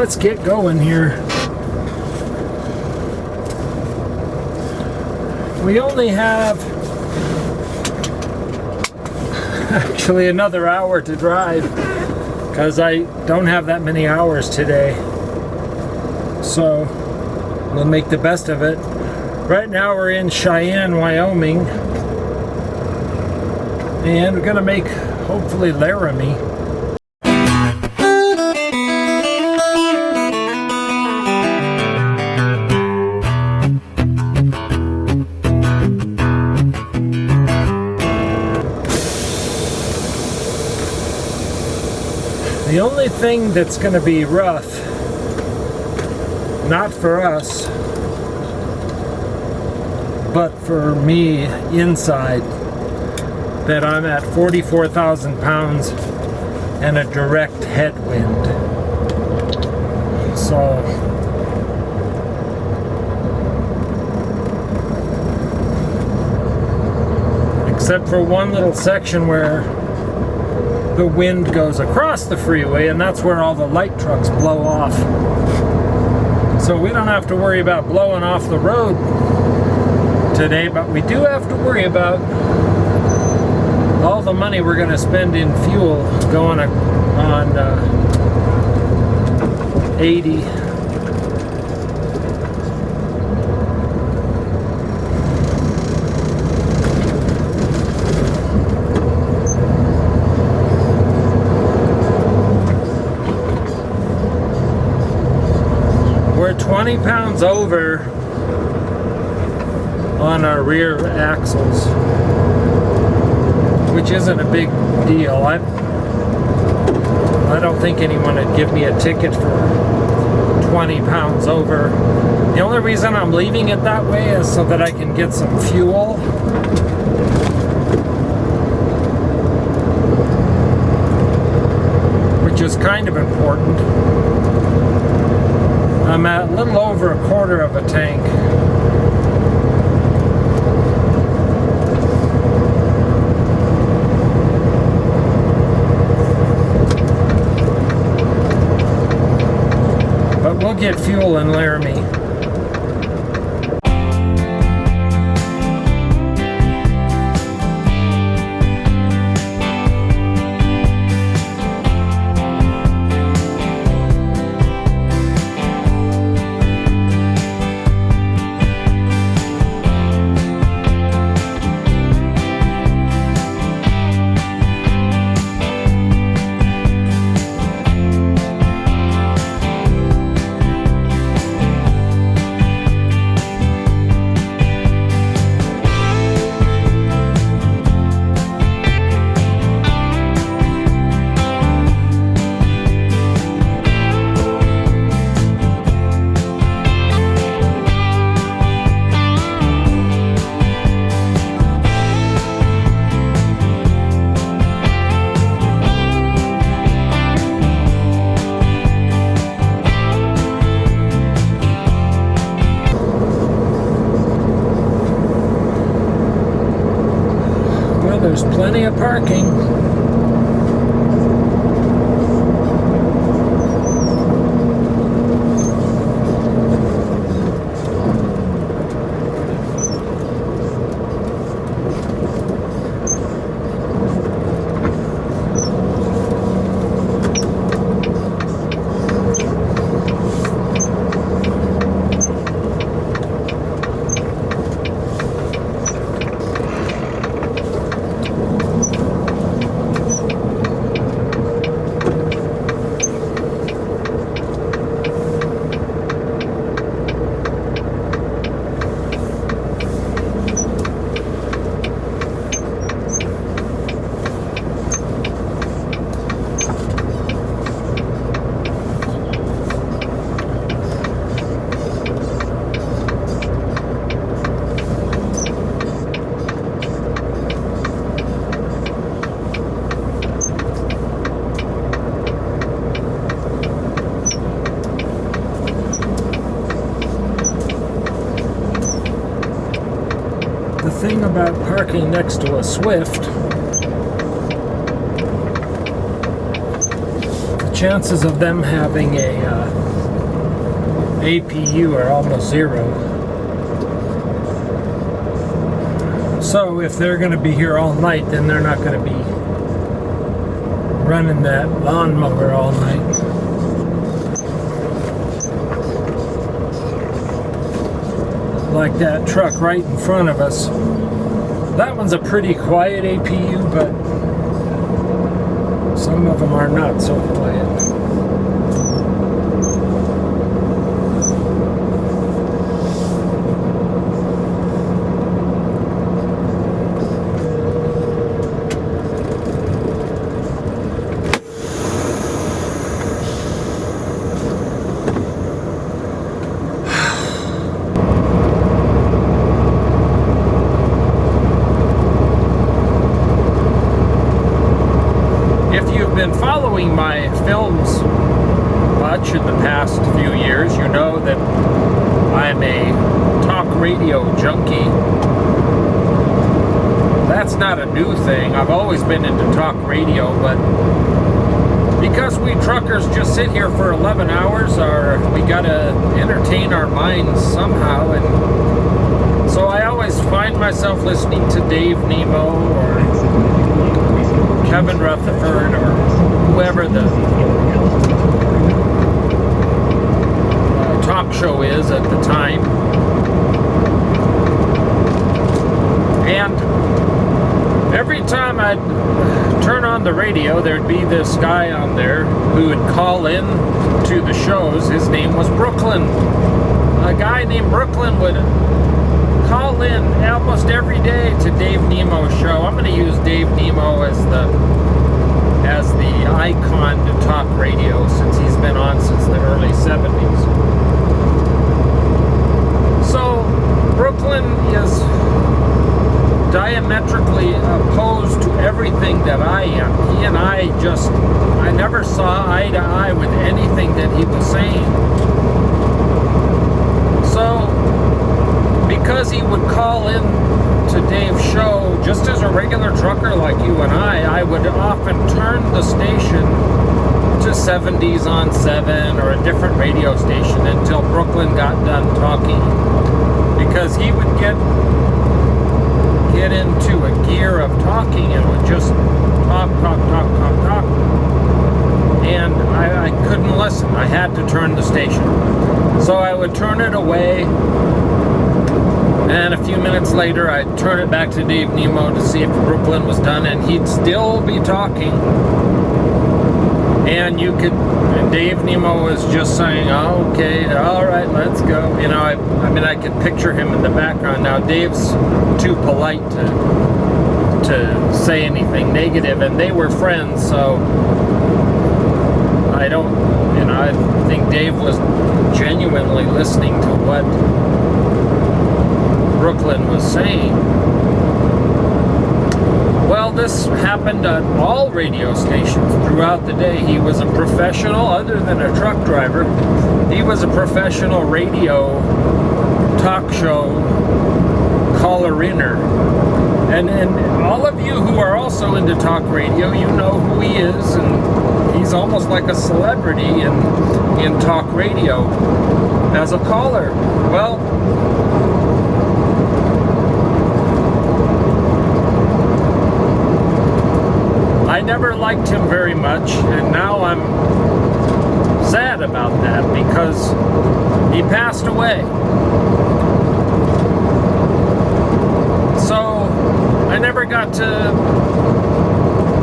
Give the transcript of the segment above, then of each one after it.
let's get going here. We only have actually another hour to drive because I don't have that many hours today. So we'll make the best of it. Right now we're in Cheyenne, Wyoming. And we're gonna make, hopefully, Laramie. The only thing that's going to be rough, not for us, but for me inside, that I'm at 44,000 pounds and a direct headwind. So, except for one little section where the wind goes across the freeway, and that's where all the light trucks blow off. So we don't have to worry about blowing off the road today, but we do have to worry about all the money we're going to spend in fuel going on 80. We're 20 pounds over on our rear axles, which isn't a big deal. I don't think anyone would give me a ticket for 20 pounds over. The only reason I'm leaving it that way is so that I can get some fuel. Which is kind of important. I'm at a little over a quarter of a tank. But we'll get fuel in Laramie. There's plenty of parking. thing about parking next to a Swift, the chances of them having a APU are almost zero. So if they're going to be here all night, then they're not going to be running that lawnmower all night. Like that truck right in front of us. That one's a pretty quiet APU, but some of them are not so quiet. Following my films much in the past few years, you know that I'm a talk radio junkie. That's not a new thing. I've always been into talk radio, but because we truckers just sit here for 11 hours, we gotta entertain our minds somehow, and so I always find myself listening to Dave Nemo or Kevin Rutherford or whoever the talk show is at the time. And every time I'd turn on the radio, there'd be this guy on there who would call in to the shows. His name was Brooklyn. A guy named Brooklyn would call in almost every day to Dave Nemo's show. I'm going to use Dave Nemo as the icon to talk radio, since he's been on since the early 70s. So Brooklyn is diametrically opposed to everything that I am. He and I never saw eye to eye with anything that he was saying. So because he would call in to Dave's show just as a regular trucker like you and I would often turn the station to 70s on 7 or a different radio station until Brooklyn got done talking, because he would get into a gear of talking and would just talk, and I couldn't listen. I had to turn the station. So I would turn it away, and a few minutes later I'd turn it back to Dave Nemo to see if Brooklyn was done, and he'd still be talking. And Dave Nemo was just saying, oh, okay, all right, let's go. You know, I mean, I could picture him in the background. Now, Dave's too polite to say anything negative, and they were friends, so I think Dave was genuinely listening to what Brooklyn was saying. Well, this happened at all radio stations throughout the day. He was a professional, other than a truck driver, he was a professional radio talk show caller-inner. And all of you who are also into talk radio, you know who he is, and he's almost like a celebrity in talk radio as a caller. Well, I never liked him very much, and now I'm sad about that because he passed away. So I never got to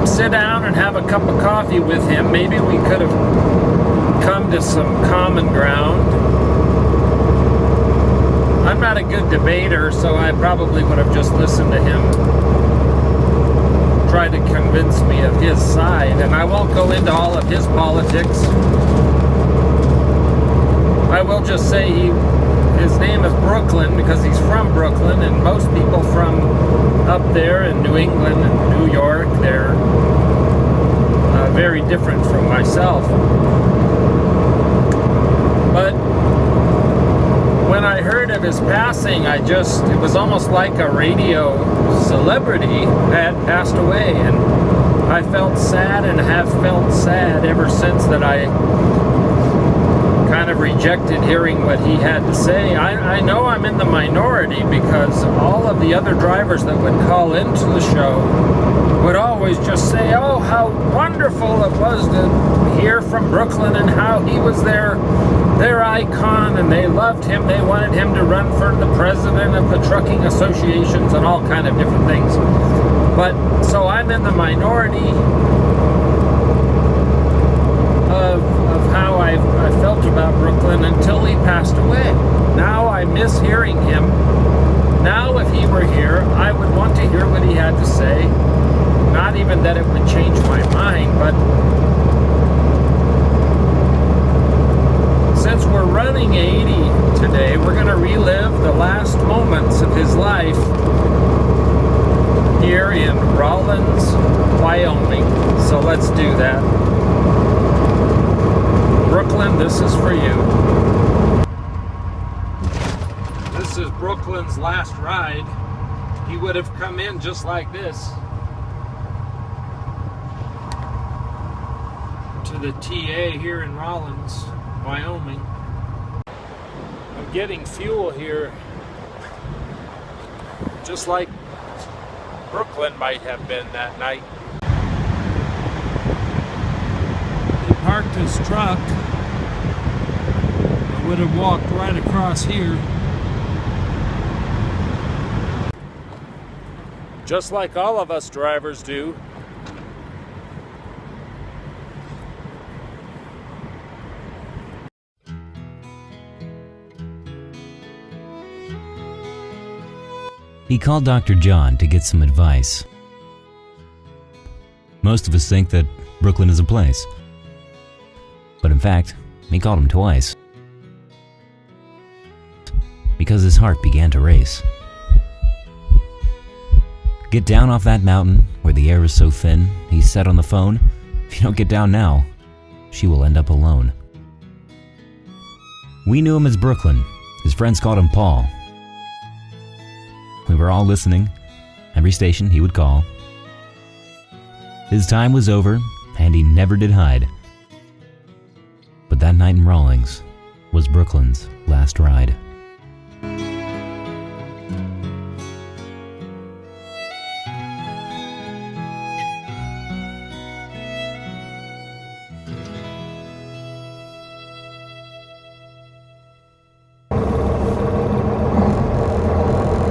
sit down and have a cup of coffee with him. Maybe we could have come to some common ground. I'm not a good debater, so I probably would have just listened to him try to convince me of his side, and I won't go into all of his politics. I will just say his name is Brooklyn because he's from Brooklyn, and most people from up there in New England and New York, they're very different from myself. But when I heard of his passing, it was almost like a radio celebrity had passed away, and I felt sad and have felt sad ever since that I kind of rejected hearing what he had to say. I know I'm in the minority because all of the other drivers that would call into the show would always just say, oh, how wonderful it was to hear from Brooklyn and how he was their icon and they loved him. They wanted him to run for the president of the trucking associations and all kind of different things. But so I'm in the minority of how I felt about Brooklyn until he passed away. Now I miss hearing him. Now if he were here, I would want to hear what he had to say. Not even that it would change my mind, but since we're running 80 today, we're going to relive the last moments of his life here in Rawlins, Wyoming. So let's do that. Brooklyn, this is for you. This is Brooklyn's last ride. He would have come in just like this to the TA here in Rawlins, Wyoming. I'm getting fuel here just like Brooklyn might have been that night. He parked his truck. I would have walked right across here. Just like all of us drivers do. He called Dr. John to get some advice. Most of us think that Brooklyn is a place. But in fact, he called him twice. Because his heart began to race. Get down off that mountain where the air is so thin, he said on the phone. If you don't get down now, she will end up alone. We knew him as Brooklyn. His friends called him Paul. We were all listening. Every station he would call. His time was over, and he never did hide. But that night in Rawlins was Brooklyn's last ride.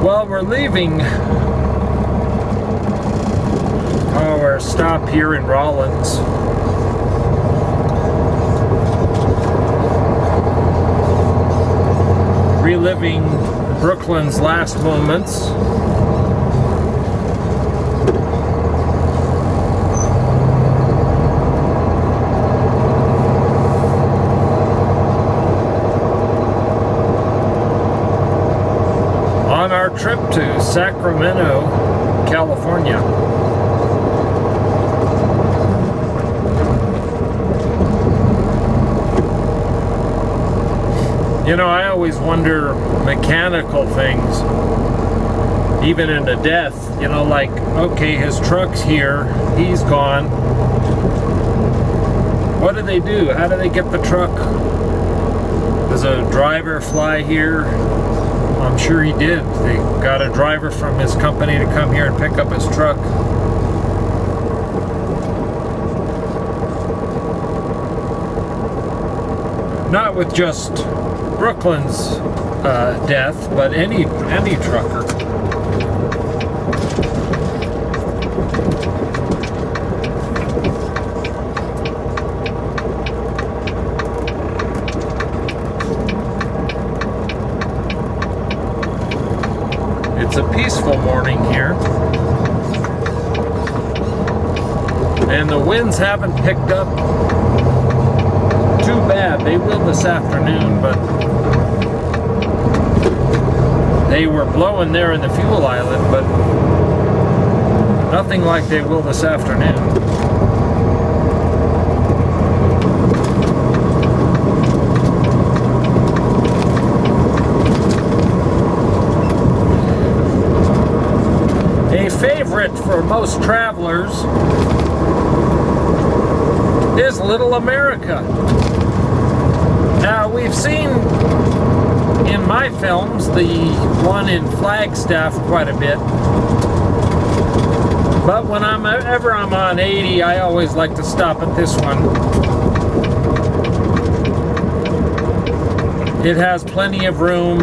Well, we're leaving our stop here in Rawlins. Reliving Brooklyn's last moments. On our trip to Sacramento, California. You know, I always wonder mechanical things, even into death. You know, like, okay, his truck's here, he's gone. What do they do? How do they get the truck? Does a driver fly here? I'm sure he did. They got a driver from his company to come here and pick up his truck. Not with just Brooklyn's death, but any trucker. It's a peaceful morning here, and the winds haven't picked up too bad. They will this afternoon, but they were blowing there in the fuel island, but nothing like they will this afternoon. Favorite for most travelers is Little America. Now, we've seen in my films the one in Flagstaff quite a bit. But when I'm on 80, I always like to stop at this one. It has plenty of room,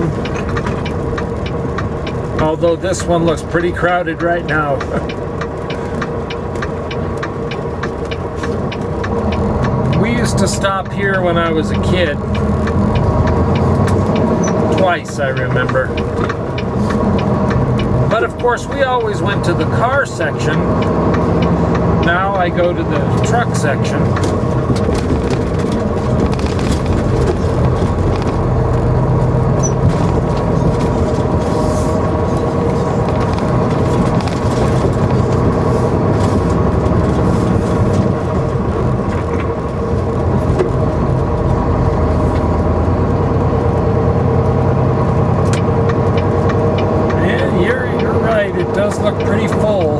although this one looks pretty crowded right now. We used to stop here when I was a kid. Twice, I remember. But of course, we always went to the car section. Now I go to the truck section. Look pretty full.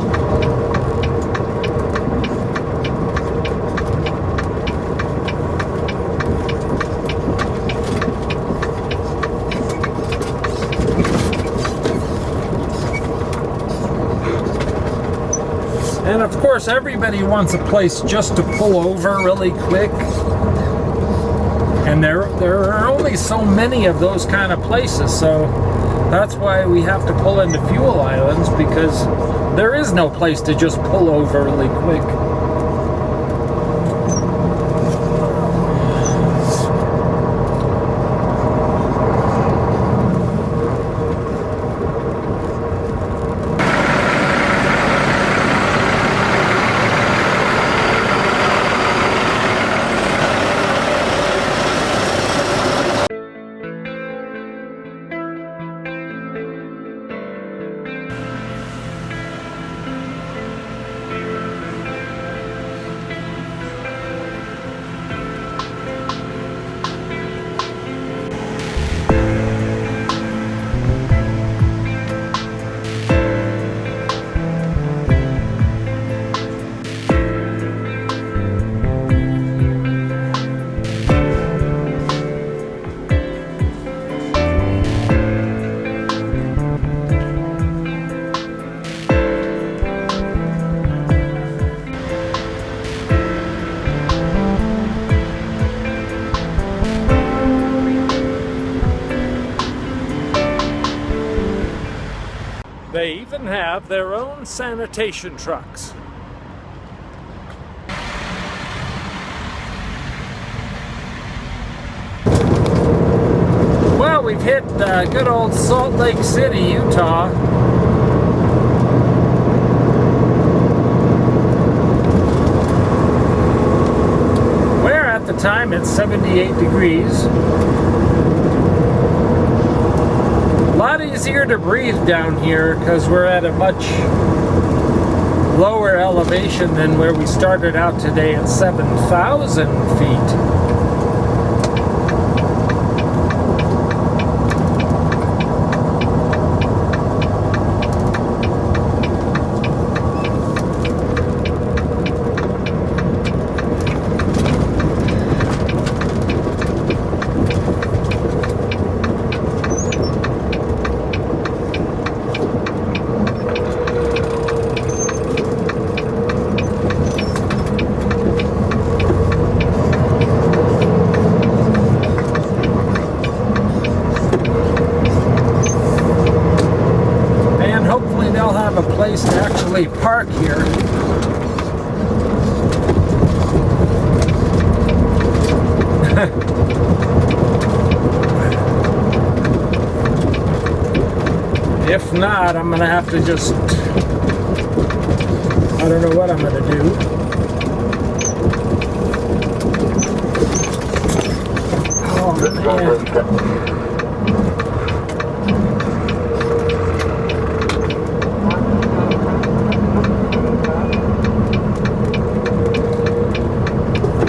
And of course, everybody wants a place just to pull over really quick. And there are only so many of those kind of places, so that's why we have to pull into fuel islands, because there is no place to just pull over really quick. They even have their own sanitation trucks. Well, we've hit good old Salt Lake City, Utah. Where at the time it's 78 degrees. A lot easier to breathe down here because we're at a much lower elevation than where we started out today at 7,000 feet. To actually park here. If not, I'm gonna have to just, I don't know what I'm gonna do. Oh man.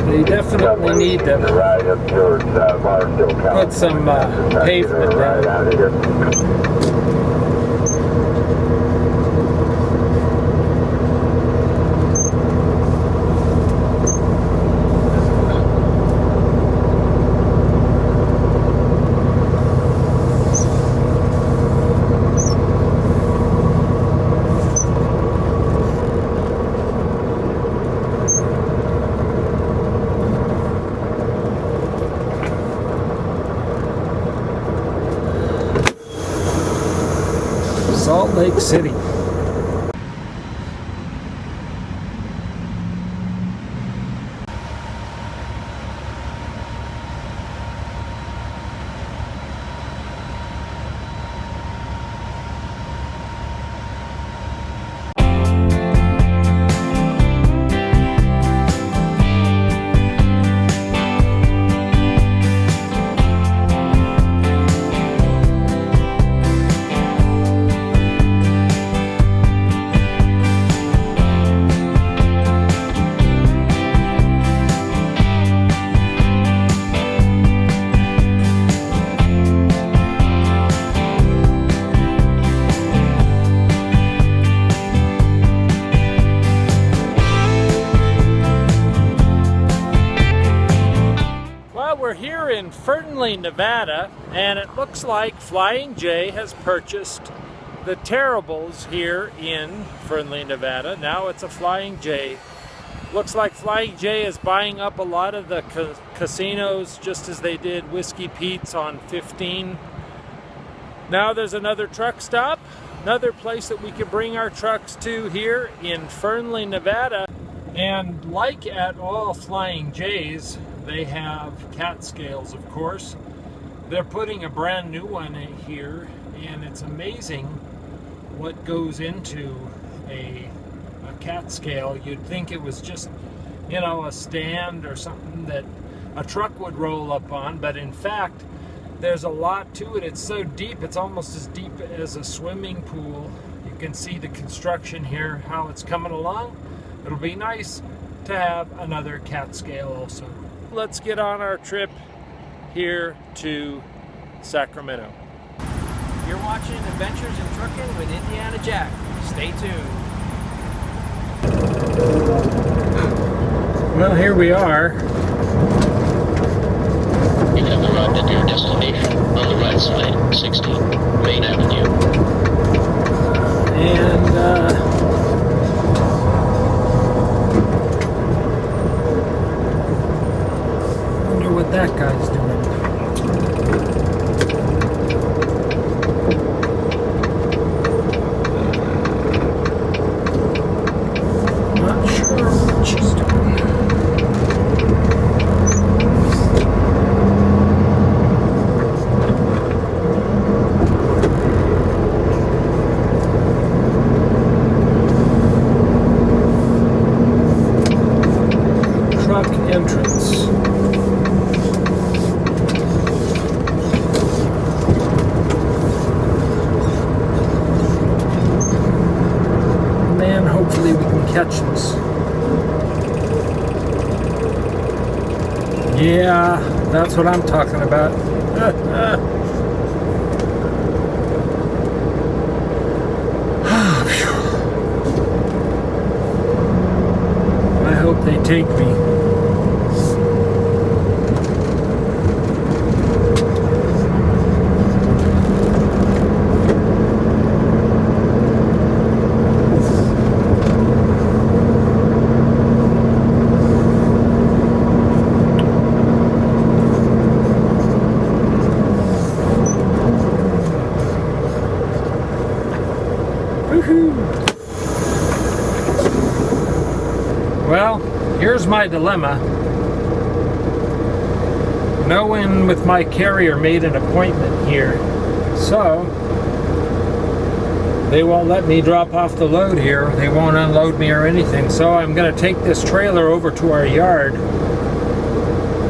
They definitely need to put some pavement down. Salt Lake City. We're here in Fernley, Nevada, and it looks like Flying J has purchased the Terribles here in Fernley, Nevada. Now it's a Flying J. Looks like Flying J is buying up a lot of the casinos, just as they did Whiskey Pete's on 15. Now there's another truck stop, another place that we can bring our trucks to here in Fernley, Nevada. And like at all Flying J's, they have cat scales, of course. They're putting a brand new one in here, and it's amazing what goes into a cat scale. You'd think it was just, you know, a stand or something that a truck would roll up on, but in fact, there's a lot to it. It's so deep, it's almost as deep as a swimming pool. You can see the construction here, how it's coming along. It'll be nice to have another cat scale also. Let's get on our trip here to Sacramento. You're watching Adventures in Trucking with Indiana Jack. Stay tuned. Well, here we are. You have arrived at your destination on the right side, 16 Main Avenue. And wonder what that guy's doing. Not sure what she's doing. Truck entrance. Man, hopefully we can catch this. Yeah, that's what I'm talking about. I hope they take me. Well, here's my dilemma. No one with my carrier made an appointment here, so they won't let me drop off the load here. They won't unload me or anything, so I'm going to take this trailer over to our yard.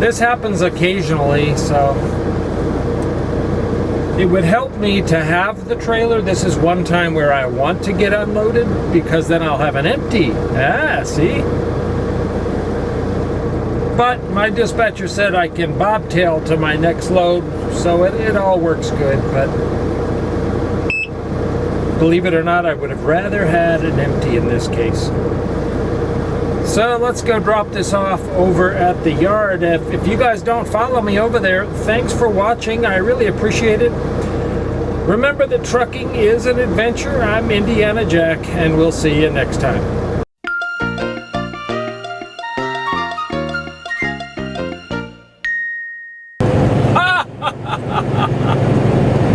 This happens occasionally, so it would help me to have the trailer. This is one time where I want to get unloaded, because then I'll have an empty. Ah, see? But my dispatcher said I can bobtail to my next load, so it all works good. But believe it or not, I would have rather had an empty in this case. So let's go drop this off over at the yard. If you guys don't follow me over there, thanks for watching. I really appreciate it. Remember that trucking is an adventure. I'm Indiana Jack, and we'll see you next time.